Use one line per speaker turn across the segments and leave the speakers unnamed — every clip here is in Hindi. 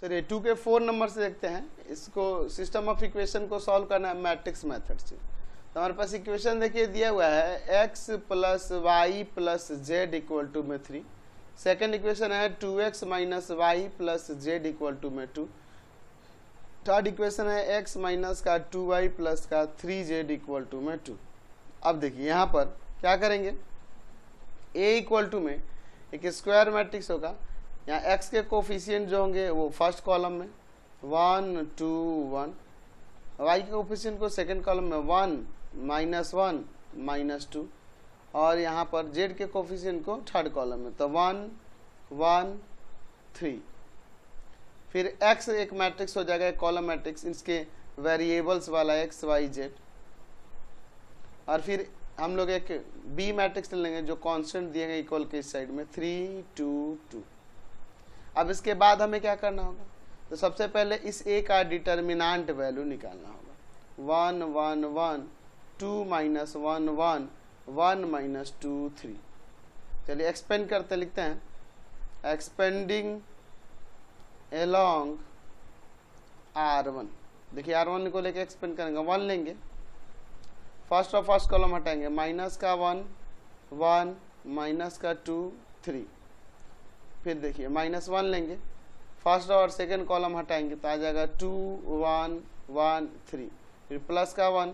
चलिए 2 के 4 नंबर से देखते हैं। इसको सिस्टम ऑफ इक्वेशन को सॉल्व करना है मैट्रिक्स मेथड से। तो हमारे पास इक्वेशन देखिए दिया हुआ है x plus y plus z equal to में 3। सेकेंड इक्वेशन है 2x minus y plus z equal to में 2। थर्ड इक्वेशन है x माइनस का 2y प्लस का 3z इक्वल टू में 2। अब देखिए यहाँ पर क्या करेंगे, a इक्वल टू में एक स्क्वायर मैट्रिक्स होगा। यहाँ x के कोफिशिएंट जो होंगे वो फर्स्ट कॉलम में 1 2 1, y के कोफिशिएंट को सेकंड कॉलम में 1 -1 -2, और यहाँ पर z के कोफिशिएंट को थर्ड कॉलम में तो 1 1 3। फिर x एक मैट्रिक्स हो जाएगा, एक कॉलम मैट्रिक्स, इसके वेरिएबल्स वाला x y z। और फिर हम लोग एक b मैट्रिक्स ले लेंगे जो कांस्टेंट दिए गए इक्वल के इस साइड में 3 2 2। अब इसके बाद हमें क्या करना होगा, तो सबसे पहले इस a का डिटर्मिनेंट वैल्यू निकालना होगा। 1 1 1 2 -1 1 1 -2 3। चलिए एक्सपेंड करते लिखते हैं, एक्सपेंडिंग एलोंग R1। देखिए R1 को लेके एक्सपेंड करेंगे, 1 लेंगे, फर्स्ट और फर्स्ट कॉलम हटाएंगे, माइनस का 1 1 माइनस का 2 3। फिर देखिए -1 लेंगे, फर्स्ट और सेकंड कॉलम हटाएंगे तो आ जाएगा 2 1 1 3। फिर प्लस का 1,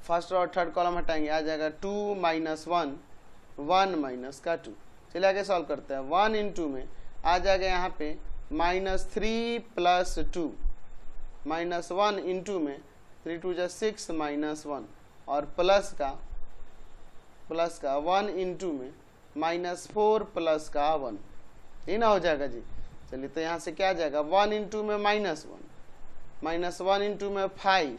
फर्स्ट और थर्ड कॉलम हटाएंगे, आ जाएगा 2 -1 1 माइनस का 2। चलिए आगे सॉल्व करते हैं। 1 इंटू में आ जाएगा यहाँ पे -3 प्लस 2, -1 इंटू में 3 2 6 -1, और प्लस का 1 इंटू में -4 प्लस का 1, ये ना हो जाएगा जी। चलिए तो यहाँ से क्या आ जाएगा, 1 इंटू में -1 -1 इंटू में 5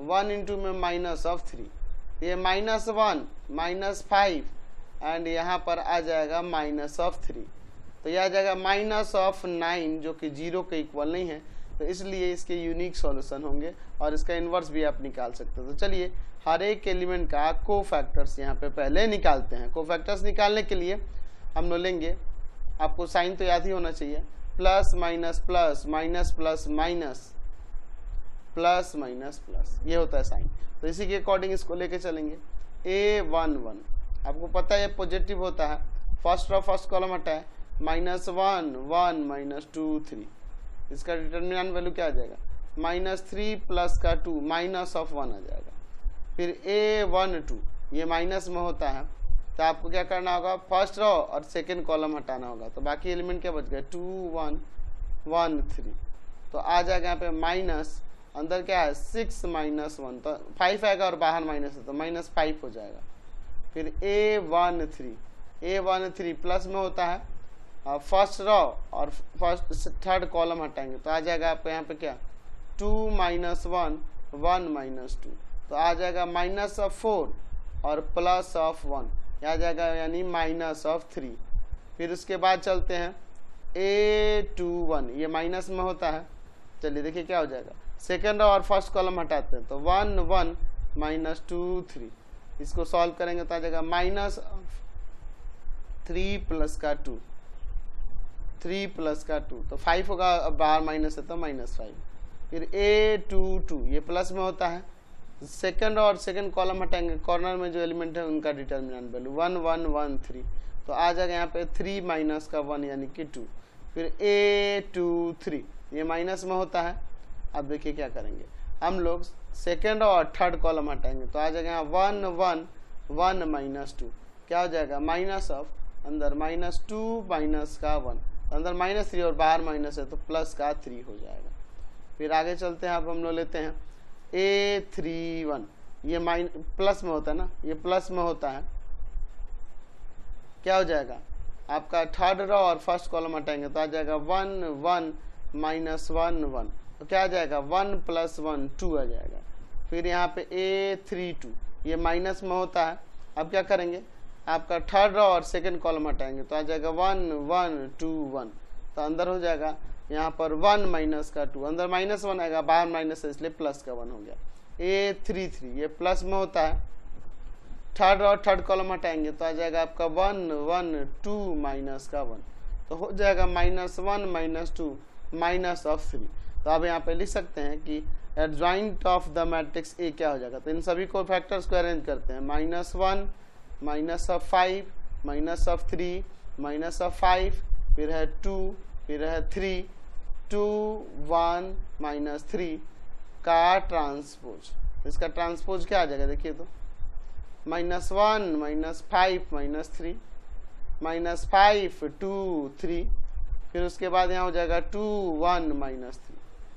1 इंटू में -3, ये -1 -5 एंड यहाँ पर आ जाएगा -3, तो यह आ जाएगा -9 जो कि 0 के इक्वल नहीं है, तो इसलिए इसके यूनिक सॉल्यूशन होंगे और इसका इन्वर्स भी आप निकाल सकते हो। तो चलिए हर एक एलिमेंट का कोफैक्टर्स यहाँ पे पहले निकालते हैं। कोफैक्टर्स निकालने के लिए हम लोग लेंगे, आपको साइन तो याद ही होना चाहिए, plus minus plus minus plus minus plus minus plus, ये होता है साइन। तो इसी के अकॉर्डिंग इसको लेके चलेंगे। A1 1 आपको पता है पॉजिटिव होता है, फर्स्ट और फर्स्ट कॉलम हटा है, -1 1 -2 3। इसका डिटर्मिनेंट वैल्यू क्या आ जाएगा, -3 प्लस का 2 -1 आ जाएगा। फिर A1 2 ये माइनस में होता है, तो आपको क्या करना होगा, फर्स्ट रो और सेकंड कॉलम हटाना होगा, तो बाकी एलिमेंट क्या बच गए 2 1 1 3। तो आ जाएगा यहाँ पे माइनस, अंदर क्या है 6 -1, तो 5 आएगा और बाहर माइनस है तो -5 हो जाएगा। फिर A1 3 प्लस में होता है, फर्स्ट रो और फर्स्ट थर्ड कॉलम हटाएंगे तो आ जाएगा आपको यहाँ पे क्या 2 -1 1 -2, तो आ जाएगा -4 और +1, आ जाएगा यानी -3। फिर उसके बाद चलते हैं A21 ये माइनस में होता है। चलिए देखिए क्या हो जाएगा, सेकेंड और फर्स्ट कॉलम हटाते हैं तो 1 1 -2 3। इसको सॉल्व करेंगे तो आ जाएगा -3 प्लस का 2 3 प्लस का 2, तो 5 होगा, अब बाहर माइनस है तो -5। फिर A22 ये प्लस में होता है, सेकंड और सेकंड कॉलम हटाएंगे, कॉर्नर में जो एलिमेंट है उनका डिटर्मिनेंट वैल्यू 1 1 1 3, तो आ जाएगा यहाँ पे 3 माइनस का 1 यानी कि 2। फिर A23 ये माइनस में होता है। अब देखिए क्या करेंगे, हम लोग सेकंड और थर्ड कॉलम हटाएंगे तो आ जाएगा यहाँ 1 1 1 -2, क्या हो जाएगा माइनस ऑफ, अंदर -2 माइनस का 1, अंदर -3 और बाहर माइनस है तो प्लस का 3 हो जाएगा। फिर आगे चलते हैं, अब हम लोग लेते हैं A31 ये प्लस में होता है ना, ये प्लस में होता है, क्या हो जाएगा आपका थर्ड रो और फर्स्ट कॉलम हटाएंगे तो आ जाएगा 1 1 -1 1, तो क्या आ जाएगा 1 + 1 2 आ जाएगा। फिर यहाँ पे A32 ये माइनस में होता है, अब क्या करेंगे, आपका थर्ड रो और सेकंड कॉलम हटाएंगे तो आ जाएगा 1 1 2 1, तो अंदर हो जाएगा यहाँ पर 1 माइनस का 2, अंदर -1 आएगा, बाहर माइनस है इसलिए प्लस का 1 हो गया। A33 ये प्लस में होता है, थर्ड और थर्ड कॉलम हटाएंगे तो आ जाएगा आपका 1 1 2 माइनस का 1, तो हो जाएगा -1 -2 -3। तो अब यहाँ पे लिख सकते हैं कि adjoint of the matrix A क्या हो जाएगा। तो इन सभी को फैक्टर्स को अरेंज करते हैं, -1 -5 -3 -5, फिर है 2, फिर है 3, 2 1 -3 का ट्रांसपोज। इसका ट्रांसपोज क्या आ जाएगा देखिए, तो -1 -5 -3 -5 2 3, फिर उसके बाद यहाँ हो जाएगा 2 1 -3,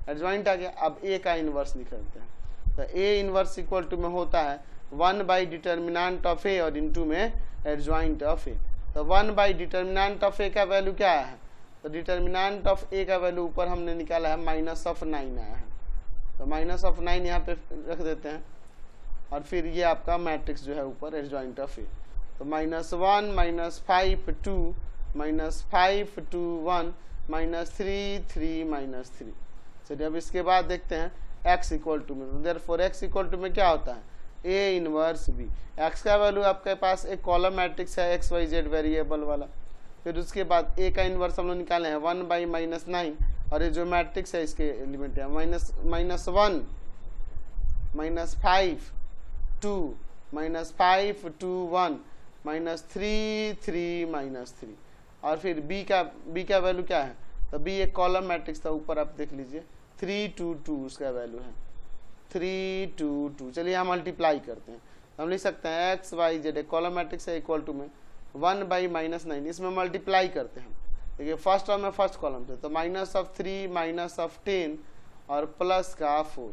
एडजॉइंट आ गया। अब ए का इन्वर्स निकालते हैं। तो ए इन्वर्स इक्वल टू में होता है 1 बाई डिटर्मिनेंट ऑफ ए और इनटू में एडजॉइंट ऑफ ए। तो 1 बाई डिटर्मिनेंट ऑफ ए का वैल्यू क्या आया है, तो डिटर्मिनेंट ऑफ ए का वैल्यू ऊपर हमने निकाला है -9 आया है। तो -9 यहाँ पे रख देते हैं और फिर ये आपका मैट्रिक्स जो है ऊपर एडजॉइंट ऑफ ए। तो -1 -5 2 -5 2 1 -3 3 -3। चलिए अब इसके बाद देखते हैं x इक्वल टू में। देयरफॉर x इक्वल टू में क्या होता है, a इनवर्स b। x का वैल्यू आपके पास एक कॉलम मैट्रिक्स है x y z वेरिएबल वाला। फिर उसके बाद a का इनवर्स हम लोग निकाले हैं 1 बाई -9, और ये जो मैट्रिक्स है इसके एलिमेंट है -1 -5 2 -5 2 1 -3 3 -3। और फिर b का वैल्यू क्या है, तो b एक कॉलम मैट्रिक्स था, ऊपर आप देख लीजिए 3 2 2 उसका वैल्यू है 3 2 2। चलिए हम मल्टीप्लाई करते हैं, हम लिख सकते हैं x y z एक कॉलम मैट्रिक्स है इक्वल टू में 1 बाई -9, इसमें मल्टीप्लाई करते हैं। देखिए फर्स्ट टर्म में फर्स्ट कॉलम से, तो -3 -10 और प्लस का 4।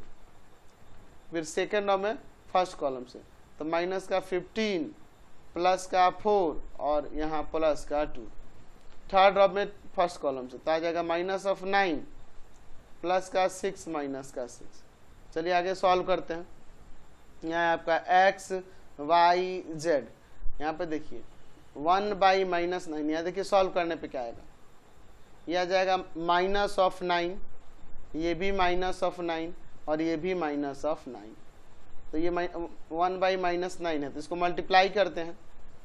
फिर सेकेंड टर्म में फर्स्ट कॉलम से, तो -15 प्लस का 4 और यहाँ प्लस का 2। थर्ड रॉ में फर्स्ट कॉलम से, तो आ जाएगा -9 प्लस का 6 माइनस का 6। चलिए आगे सॉल्व करते हैं। यहाँ आपका x y z, यहाँ पे देखिए 1 बाई -9, यहाँ देखिए सॉल्व करने पे क्या आएगा, यह आ जाएगा -9, ये भी -9 और ये भी -9। तो ये 1 बाई -9 है, तो इसको मल्टीप्लाई करते हैं।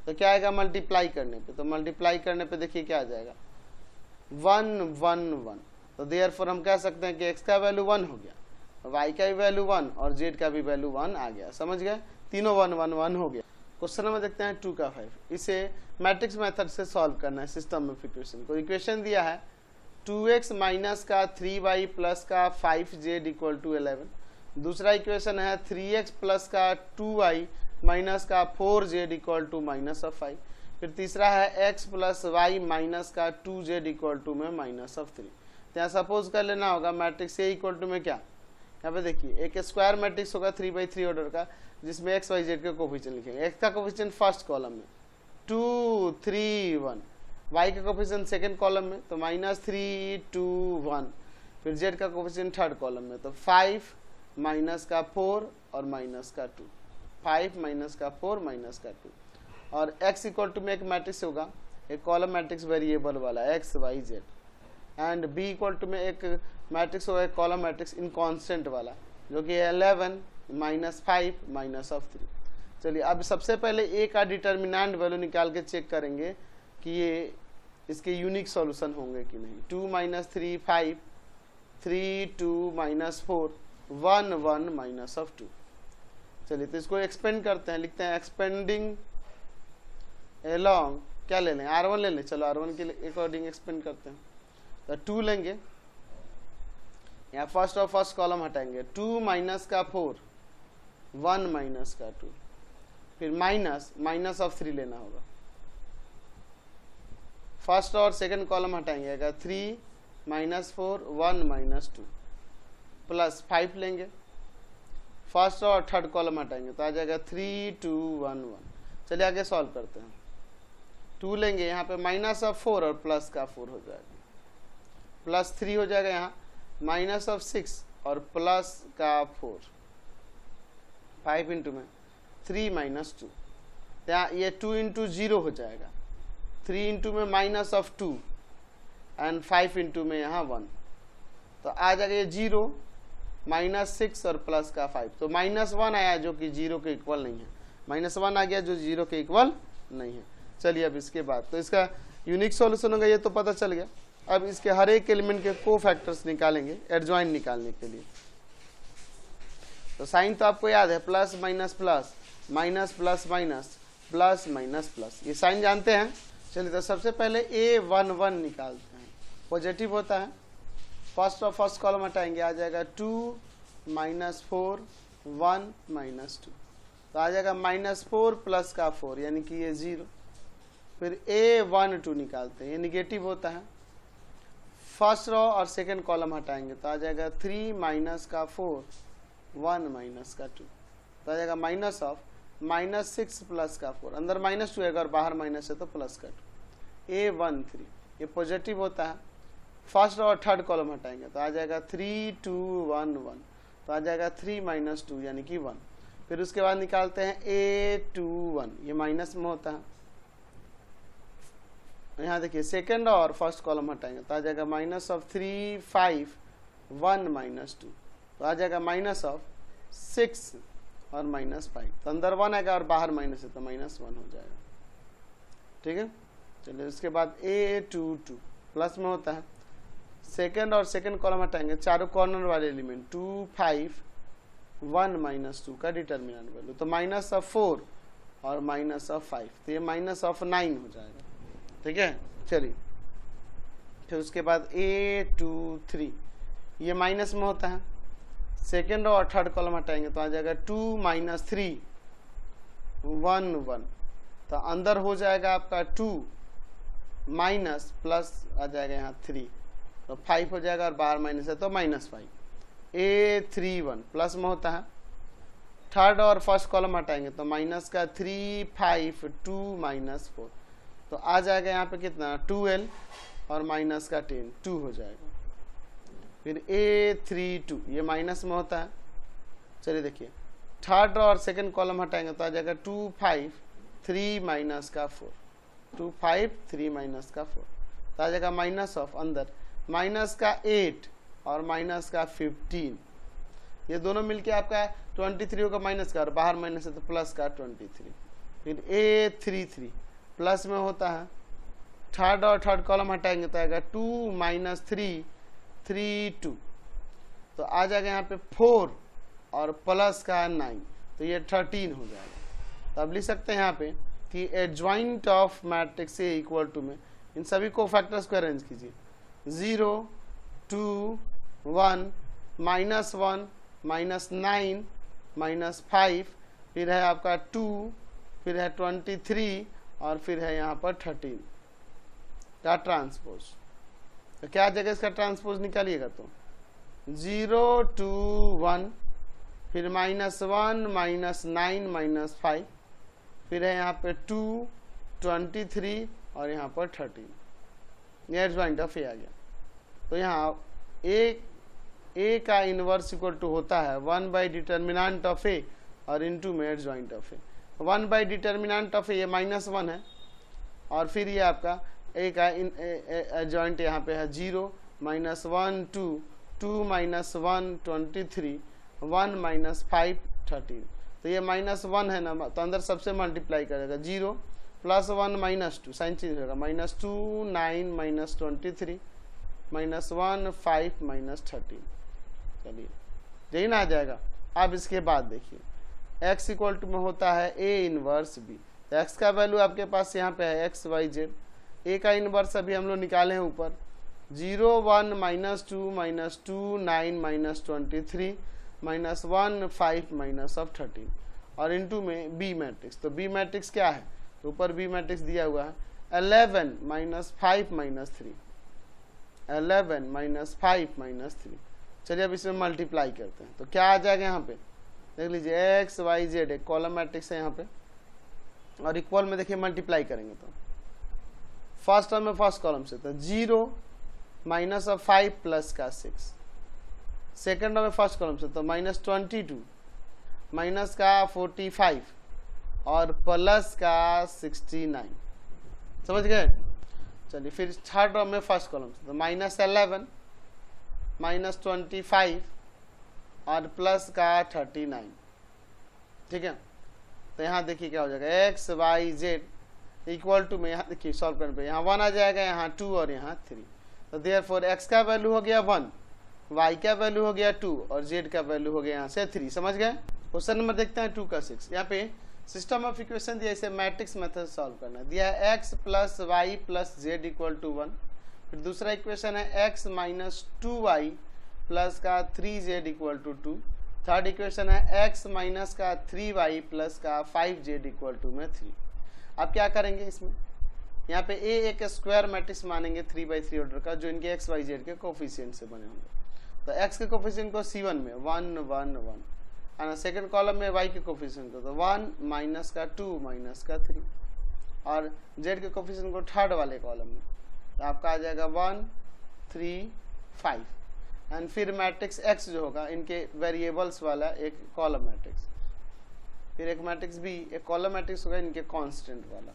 तो क्या आएगा मल्टीप्लाई करने पे, तो मल्टीप्लाई करने पे देखिए क्या आ जाएगा 1 1 1। तो देयरफॉर हम कह सकते हैं कि x का वैल्यू 1 हो गया, y का भी वैल्यू 1 और z का भी वैल्यू 1 आ गया। समझ गए, तीनों 1 1 1 हो गया। क्वेश्चन नंबर देखते हैं 2 का 5। इसे मैट्रिक्स मेथड से सॉल्व करना है सिस्टम ऑफ इक्वेशन को। इक्वेशन दिया है 2x माइनस का 3y प्लस का 5z इक्वल टू 11। दूसरा इक्वेशन है 3x प्लस का 2y माइनस का 4z इक्वल टू -5। फिर तीसरा है x प्लस y माइनस का 2z इक्वल टू में -3। तो यहाँ सपोज कर लेना होगा मैट्रिक्स ए इक्वल टू में क्या, यहाँ पे देखिए एक स्क्वायर मैट्रिक्स होगा 3/3 ऑर्डर का, जिसमें x y z के कोफिशिएंट लिखेंगे। x का कोफिशिएंट फर्स्ट कॉलम में 2 3 1, y का कोफिशिएंट सेकंड कॉलम में तो -3 2 1, फिर z का कोफिशिएंट थर्ड कॉलम में तो 5 माइनस का 4 और माइनस का 2, 5 माइनस का 4 माइनस का 2। और x इक्वल टू में एक मैट्रिक्स होगा, एक कॉलम मैट्रिक्स वेरिएबल वाला x y z, and b equal to में एक मैट्रिक्स होगा, एक कॉलम मैट्रिक्स इन कांस्टेंट वाला, जो कि 11 -5 -3। चलिए अब सबसे पहले a का डिटर्मिनेंट वैल्यू निकाल के चेक करेंगे कि ये इसके यूनिक सॉल्यूशन होंगे कि नहीं। 2 3 5 3 2 -4 1 1 -2। चलिए तो इसको एक्सपेंड करते हैं, लिखते हैं एक्सपेंडिंग एलॉन्ग, क्या ले लें R1 ले लें। चलो R1 के अकॉर्डिंग एक्सपेंड करते हैं। तो 2 लेंगे, यहाँ फर्स्ट और फर्स्ट कॉलम हटाएंगे, 2 माइनस का 4 1 माइनस का 2, फिर -3 लेना होगा। फर्स्ट और सेकंड कॉलम हटाएंगे, 3 -4 1 -2 प्लस 5 लेंगे। फर्स्ट और थर्ड कॉलम हटाएंगे तो आ जाएगा 3 2 1 1। चलिए आगे सॉल्व करते हैं। 2 लेंगे, यहाँ पे -4 और प्लस का 4 हो जाएगा, +3 हो जाएगा, यहाँ -6 और प्लस का 4, 5 इंटू में 3 -2, यहाँ ये 2 इंटू 0 हो जाएगा, 3 इंटू में -2 एंड 5 इंटू में यहाँ 1, तो आ जाएगा ये 0 -6 और प्लस का 5, तो -1 आया जो कि 0 के इक्वल नहीं है, -1 आ गया जो 0 के इक्वल नहीं है। चलिए अब इसके बाद तो इसका यूनिक सॉल्यूशन होगा ये तो पता चल गया। अब इसके हर एक एलिमेंट के को फैक्टर्स निकालेंगे एडजॉइंट निकालने के लिए। तो साइन तो आपको याद है, plus minus plus, minus plus minus, plus minus plus, ये साइन जानते हैं। चलिए तो सबसे पहले A11 निकालते हैं, पॉजिटिव होता है। फर्स्ट और फर्स्ट कॉलम हटाएंगे, आ जाएगा 2 -4 1 -2, तो आ जाएगा -4 प्लस का 4 यानी कि ये 0। फिर A12 निकालते हैं, ये निगेटिव होता है। फर्स्ट रो और सेकंड कॉलम हटाएंगे तो आ जाएगा 3 माइनस का 4 1 माइनस का 2, तो आ जाएगा माइनस ऑफ -6 प्लस का 4, अंदर -2 है और बाहर माइनस है तो प्लस का 2। A13 ये पॉजिटिव होता है। फर्स्ट और थर्ड कॉलम हटाएंगे तो आ जाएगा 3 2 1 1, तो आ जाएगा 3 -2 यानी कि 1। फिर उसके बाद निकालते हैं A21, ये माइनस में होता है। यहाँ देखिए सेकंड और फर्स्ट कॉलम हटाएंगे तो आ जाएगा -3 5 1 -2, तो आ जाएगा -6 और -5, तो अंदर 1 आएगा और बाहर माइनस है तो -1 हो जाएगा। ठीक है, चलिए उसके बाद A22 प्लस में होता है। सेकंड और सेकंड कॉलम हटाएंगे, चारों कॉर्नर वाले एलिमेंट 2 5 1 -2 का डिटर्मिनेंट वैल्यू, तो -4 और -5, तो ये -9 हो जाएगा। ठीक है, चलिए फिर उसके बाद A23 ये माइनस में होता है। सेकेंड और थर्ड कॉलम हटाएंगे तो आ जाएगा 2 -3 1 1, तो अंदर हो जाएगा आपका 2 माइनस प्लस आ जाएगा यहाँ 3, तो 5 हो जाएगा और बाहर माइनस है तो -5। A31 प्लस में होता है। थर्ड और फर्स्ट कॉलम हटाएंगे तो माइनस का 3 5 2 -4, तो आ जाएगा यहाँ पे कितना 12 और माइनस का 10 2 हो जाएगा। फिर A32 ये माइनस में होता है। चलिए देखिए थर्ड और सेकंड कॉलम हटाएंगे तो आ जाएगा 2 5 3 माइनस का 4, 2 5 3 माइनस का 4, तो आ जाएगा माइनस ऑफ अंदर माइनस का 8 और माइनस का 15, ये दोनों मिलके आपका 23 होगा माइनस का और बाहर माइनस है तो प्लस का 23। फिर A33 प्लस में होता है। थर्ड और थर्ड कॉलम हटाएंगे तो आएगा 2 -3 3 2, तो आ जाएगा यहाँ पे 4 और प्लस का 9, तो ये 13 हो जाएगा। तो अब लिख सकते हैं यहाँ पे कि adjoint of matrix A equal to में इन सभी को फैक्टर्स को अरेंज कीजिए, 0 2 1 -1 -9 -5, फिर है आपका 2, फिर है 23 और फिर है यहाँ पर 13 का ट्रांसपोज। तो क्या जगह इसका ट्रांसपोज निकालिएगा तो 0 2 1, फिर -1 -9 -5, फिर है यहाँ पे 2 23 और यहाँ पर 13, ये एडजॉइंट ऑफ ए आ गया। तो यहाँ ए का इनवर्स इक्वल टू होता है 1 बाई डिटर्मिनेंट ऑफ ए और इनटू में adjoint of A. 1 by determinant of A ये -1 है और फिर ये आपका ए का एडजॉइंट यहाँ पे है 0 -1 2 2 -1 23 1 -5 13, तो ये -1 है ना, तो अंदर सबसे मल्टीप्लाई करेगा 0 +1 -2 साइन चेंज होगा -2 9 -23 -1 5 -13। चलिए यही ना आ जाएगा। अब इसके बाद देखिए x इक्वल टू में होता है a इनवर्स b, तो x का वैल्यू आपके पास यहाँ पे है x y z। a का इनवर्स अभी हम लोग निकाले हैं ऊपर 0 1 -2 -2 9 -23 -1 5 -13 और इनटू में b मैट्रिक्स। तो b मैट्रिक्स क्या है, तो ऊपर b मैट्रिक्स दिया हुआ है 11 -5 -3 11 -5 -3। चलिए अब इसमें मल्टीप्लाई करते हैं तो क्या आ जाएगा यहाँ पे देख लीजिए x y z एक कॉलम मैट्रिक्स है यहाँ पे और इक्वल में देखिए मल्टीप्लाई करेंगे तो फर्स्ट टर्म में फर्स्ट कॉलम से तो 0 -5 प्लस का 6, सेकेंड टर्म में फर्स्ट कॉलम से तो -22 माइनस का 45 और प्लस का 69, समझ गए। चलिए फिर थर्ड टर्म में फर्स्ट कॉलम से तो -11 -25 और प्लस का 39, ठीक है। तो यहाँ देखिए क्या हो जाएगा x y z equal to में यहाँ देखिए सॉल्व करने पे यहाँ 1 आ जाएगा, यहाँ 2 और यहाँ 3। तो देयरफॉर x का वैल्यू हो गया 1, y का वैल्यू हो गया 2 और z का वैल्यू हो गया यहाँ से 3। समझ गए। क्वेश्चन नंबर देखते हैं 2 का 6। यहाँ पे सिस्टम ऑफ इक्वेशन दिया, इसे मैट्रिक्स मेथड सॉल्व करना है। दिया है x plus y plus z equal to 1। फिर दूसरा इक्वेशन है x माइनस 2y प्लस का 3z equal to 2। Third equation है x माइनस का 3y प्लस का 5z इक्वल टू में 3। अब क्या करेंगे इसमें, यहाँ पे a एक स्क्वायर मैट्रिक्स मानेंगे 3/3 ऑर्डर का, जो इनके x y z के कोफिशिएंट से बने होंगे। तो x के कोफिशिएंट को C1 में 1 1 1 है ना, सेकंड कॉलम में y के कोफिशिएंट को तो 1 माइनस का 2 माइनस का 3, और z के कोफिशिएंट को थर्ड वाले कॉलम में तो आपका आ जाएगा 1 3 5। एंड फिर मैट्रिक्स x जो होगा इनके वेरिएबल्स वाला एक कॉलम मैट्रिक्स, फिर एक मैट्रिक्स b एक कॉलम मैट्रिक्स होगा इनके कांस्टेंट वाला।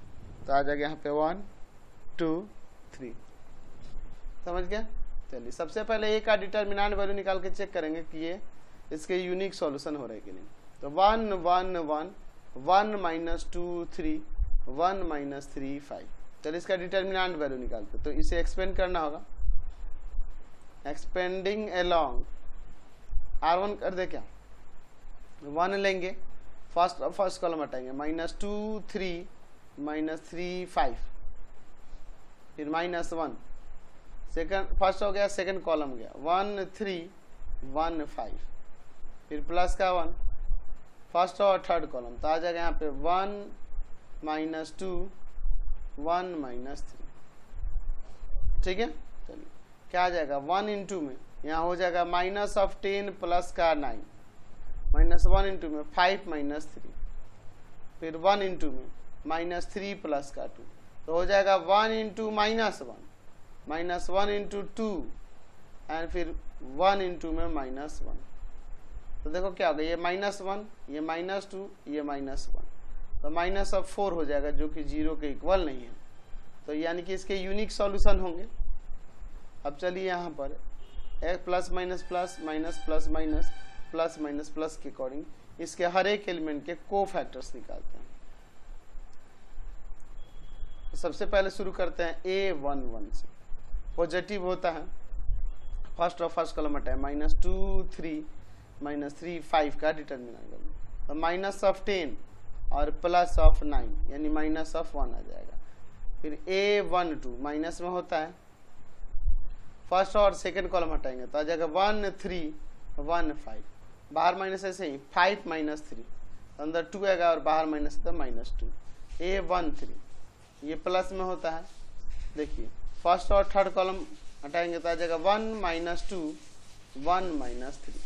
तो आ जाएगा यहाँ पे 1 2 3। समझ गया। चलिए सबसे पहले a का डिटर्मिनेंट वैल्यू निकाल के चेक करेंगे कि ये इसके यूनिक सॉल्यूशन हो रहा है कि नहीं। तो 1 1 1 1 माइनस 2 3 1 माइनस 3 5। चलिए इसका डिटर्मिनेंट वैल्यू निकालते, तो इसे एक्सपेंड करना होगा। एक्सपेंडिंग अलोंग R1 कर दे क्या, 1 लेंगे, फर्स्ट कॉलम हटाएंगे, माइनस 2 3 माइनस 3 5, फिर माइनस 1, सेकंड फर्स्ट हो गया, सेकंड कॉलम गया 1 3 1 5, फिर प्लस का 1 फर्स्ट और थर्ड कॉलम। तो आ जाएगा यहाँ पे 1 माइनस 2 1 माइनस 3। ठीक है। चलिए क्या आ जाएगा 1 इंटू में यहाँ हो जाएगा माइनस ऑफ 10 प्लस का 9, माइनस 1 इंटू में 5 माइनस 3, फिर 1 इंटू में माइनस 3 प्लस का 2। तो हो जाएगा 1 into minus 1 minus 1 into 2 and फिर 1 इंटू में माइनस 1। तो देखो क्या होगा, ये माइनस 1 ये माइनस 2 ये माइनस 1, तो माइनस ऑफ 4 हो जाएगा जो कि 0 के इक्वल नहीं है। तो यानी कि इसके यूनिक सॉल्यूशन होंगे। अब चलिए यहाँ पर एक plus minus plus minus plus minus plus minus plus के अकॉर्डिंग इसके हर एक एलिमेंट के कोफैक्टर्स निकालते हैं। तो सबसे पहले शुरू करते हैं A11 से। पॉजिटिव होता है, फर्स्ट और फर्स्ट कॉलम हटाए, माइनस 2 3 माइनस 3 5 का डिटर्मिनेंट, तो माइनस ऑफ 10 और प्लस ऑफ 9 यानी माइनस ऑफ 1 आ जाएगा। फिर A12 माइनस में होता है, फर्स्ट और सेकंड कॉलम हटाएंगे तो आ जाएगा 1 3 1 5, बाहर माइनस ऐसे ही 5 माइनस 3, अंदर 2 आएगा और बाहर माइनस तो माइनस 2। A13 ये प्लस में होता है, देखिए फर्स्ट और थर्ड कॉलम हटाएंगे तो आ जाएगा 1 माइनस 2 1 माइनस 3,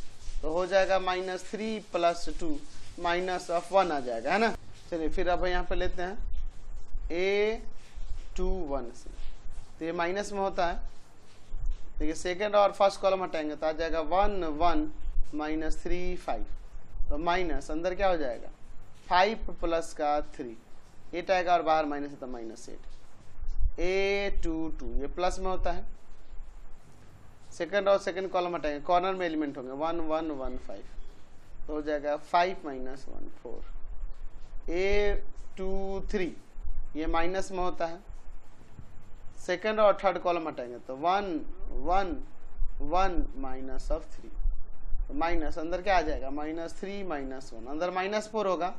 तो हो जाएगा माइनस 3 प्लस 2 माइनस ऑफ 1 आ जाएगा, है ना। चलिए फिर अब यहाँ पे लेते हैं A21 से, तो ये माइनस में होता है, देखिए सेकेंड और फर्स्ट कॉलम हटाएंगे तो आ जाएगा 1 1 माइनस 3 5, तो माइनस अंदर क्या हो जाएगा 5 प्लस का 3 8 आएगा और बाहर माइनस है तो माइनस 8। A22 ये प्लस में होता है, सेकंड और सेकंड कॉलम हटाएंगे, कॉर्नर में एलिमेंट होंगे 1 1 1 5, तो हो जाएगा 5 माइनस 1 4। A23 ये माइनस में होता है, सेकंड और थर्ड कॉलम हटाएंगे तो 1 1 1 माइनस ऑफ 3, तो माइनस अंदर क्या आ जाएगा माइनस 3 माइनस 1, अंदर माइनस 4 होगा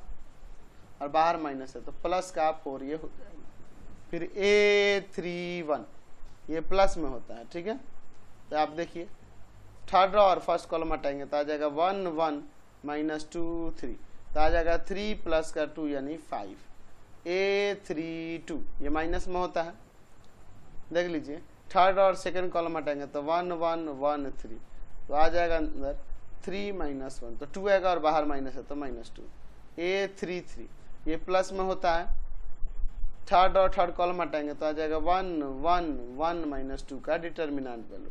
और बाहर माइनस है तो प्लस का 4 ये हो जाएगा। फिर A31 ये प्लस में होता है, ठीक है। तो आप देखिए थर्ड और फर्स्ट कॉलम हटाएंगे तो आ जाएगा 1 1 माइनस 2 3, तो आ जाएगा 3 प्लस का 2 यानी 5। A32 ये माइनस में होता है, देख लीजिए थर्ड और सेकंड कॉलम हटाएंगे तो 1 1 1 3, तो आ जाएगा अंदर 3 माइनस 1, तो 2 आएगा और बाहर माइनस है तो माइनस 2। A33 ये प्लस में होता है, थर्ड और थर्ड कॉलम हटाएंगे तो आ जाएगा 1 1 1 माइनस 2 का डिटर्मिनेंट वैल्यू,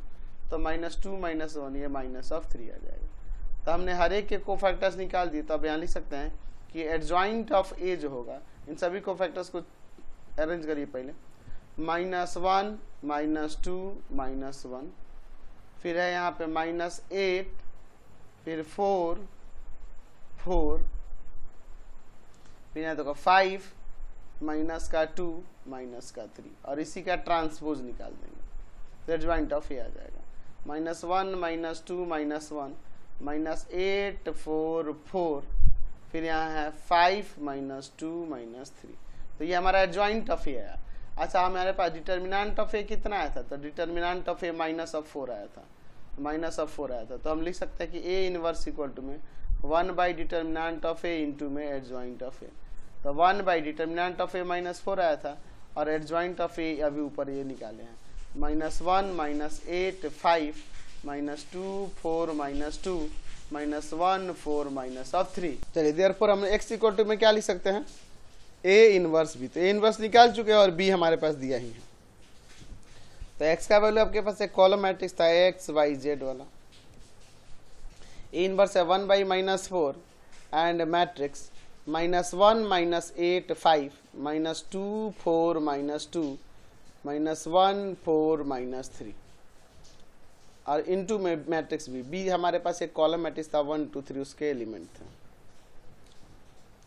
तो माइनस 2 माइनस 1 ये माइनस ऑफ 3 आ जाएगा। तो हमने हर एक के कोफैक्टर्स निकाल दिए। तो अब यहाँ लिख सकते हैं कि एडजॉइंट ऑफ ए जो होगा इन सभी कोफैक्टर्स को अरेंज करिए पहले, माइनस 1 माइनस 2 माइनस 1, फिर है यहाँ पे माइनस 8, फिर 4 4, फिर यहाँ तो 5 माइनस का 2 माइनस का 3 और इसी का ट्रांसपोज निकाल देंगे तो एडजॉइंट ऑफ ए आ जाएगा। -1 -2 -1 -8 4 4, फिर यहाँ है 5 -2 -3, तो ये हमारा एडजॉइंट ऑफ ए आया। अच्छा हमारे पास डिटर्मिनेंट ऑफ ए कितना आया था, तो डिटर्मिनेंट ऑफ ए -4 आया था, -4 आया था, तो हम लिख सकते हैं कि ए इनवर्स इक्वल टू में 1 by determinant of A into में एडजॉइंट ऑफ ए, तो 1 बाई डिटर्मिनेंट ऑफ ए -4 आया था और एडजॉइंट ऑफ ए अभी ऊपर ये निकाले हैं -1 -8 5 -2 4 -2 -1 4 -3। चलिए देयरफॉर हम x इक्वल टू में क्या लिख सकते हैं, ए इनवर्स बी, तो ए इनवर्स निकाल चुके हैं और बी हमारे पास दिया ही है। तो x का वैल्यू आपके पास एक कॉलम मैट्रिक्स था x y z वाला, ए इनवर्स है 1 बाई -4 एंड मैट्रिक्स -1 -8 5 -2 4 -2 -1 4 -3 और इनटू में मैट्रिक्स बी हमारे पास एक कॉलम मैट्रिक्स था 1 2 3 उसके एलिमेंट थे।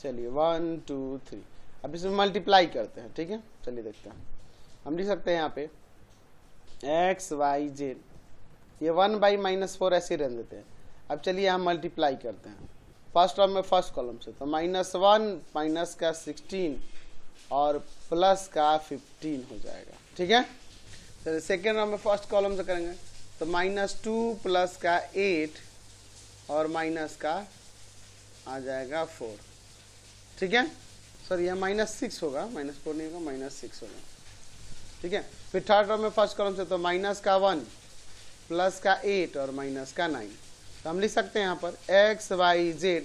चलिए 1 2 3 अब इसमें मल्टीप्लाई करते हैं, ठीक है। चलिए देखते हैं, हम लिख सकते हैं यहाँ पे x y z, ये 1 बाई -4 ऐसे रहने देते हैं। अब चलिए हम मल्टीप्लाई करते हैं फर्स्ट टर्म में फर्स्ट कॉलम से, तो -1 माइनस का 16 और प्लस का 15 हो जाएगा, ठीक है। चलिए सेकेंड टर्म में फर्स्ट कॉलम से करेंगे तो -2 प्लस का 8 और माइनस का आ जाएगा 4, ठीक है। सॉरी यह -6 होगा, -4 नहीं होगा, -6 होगा, ठीक है। फिर थर्ड टर्म में फर्स्ट कॉलम से तो माइनस का 1 प्लस का 8 और माइनस का 9, तो हम लिख सकते हैं यहाँ पर x y z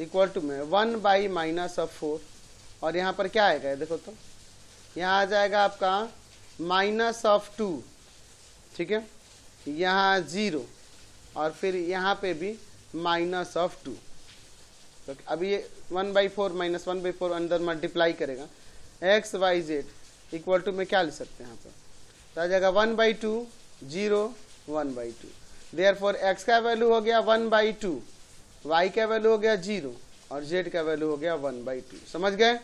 equal to में 1 बाई -4 और यहाँ पर क्या आएगा देखो, तो यहाँ आ जाएगा आपका -2, ठीक है, यहाँ 0 और फिर यहाँ पे भी -2, तो अभी ये 1/4 -1/4 अंदर मल्टीप्लाई करेगा, x y z equal to में क्या लिख सकते हैं यहाँ पर, तो आ जाएगा 1/2 0 1/2, देयरफॉर x का वैल्यू हो गया 1/2, y का वैल्यू हो गया 0 और z का वैल्यू हो गया 1/2। समझ गए।